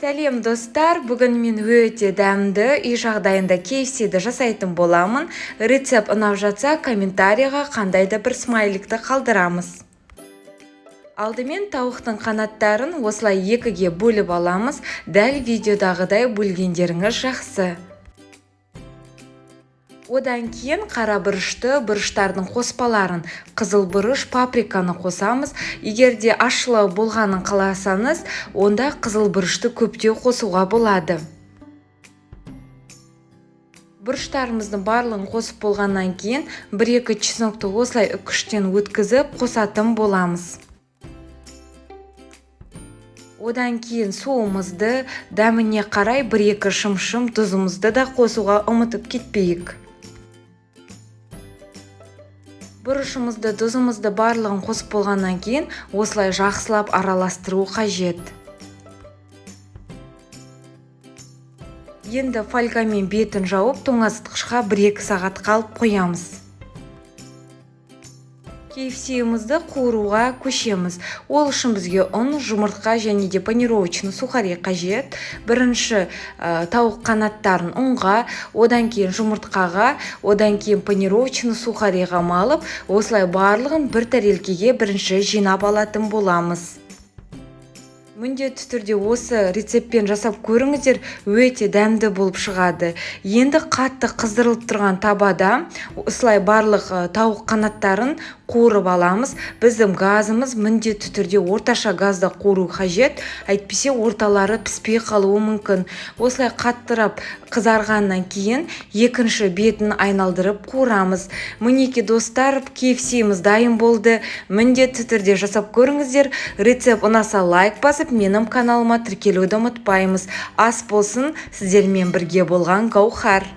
Сәлем достар, бүгін мен өте дәмді үй жағдайында KFC-ді жасайтын боламын. Рецепт ұнап жатса, комментарийға қандайда бір смайликті қалдырамыз. Алдымен тауықтың қанаттарын осылай екіге бөліп аламыз. Дәл видеодағыдай бөлгендеріңіз жақсы. Одан кейін қара бұрышты, бұрыштардың қоспаларын, қызыл бұрыш, паприканы қосамыз. Егерде ашылы болғанын қаласаңыз, онда қызыл бұрышты көптеу қосуға болады. Бұрыштарымыздың барлығын қосып болғаннан кейін 1-2 чеснокты осылай үккіштен өткізіп қосатын боламыз. Одан кейін суымызды, дәміне қарай 1-2 шымшым тұзымызды да қосуға ұмытып кетпейік. Бұрышымызды, тұзымызды барлығын қосып болғаннан кейін осылай жақсылап араластыру қажет. Енді фольгамен бетін жауып, тоңазытқышқа 1-2 сағат қалып қоямыз. KFC-імізді қуыруға көшеміз. Ол үшін бізге ұн, жұмыртқа және де панировочный сухари қажет. Бірінші тауық қанаттарын ұнға, одан кейін жұмыртқаға, одан кейін панировочный сухариға малып, осылай барлығын бір тәрелкеге бірінші жинап алатын боламыз. Міндетті түрде осы рецептпен жасап көріңіздер, өте дәмді болып шығады. Енді қатты қыздырылып тұрған табада осылай барлық тауық қанаттарын қуырып аламыз. Біздің газымыз міндетті түрде орташа газда қуыру қажет, әйтпесе орталары піспей қалуы мүмкін. Осылай қаттырып қызарғаннан кейін екінші бетін айналдырып қуырамыз. Мінеки достар, KFC-іміз дайын болды. Міндетті түрде жасап көріңіздер. Рецепт ұнаса лайк басып, менің каналыма тіркелуді ұмытпаймыз. Ас болсын, сіздермен бірге болған Гаухар.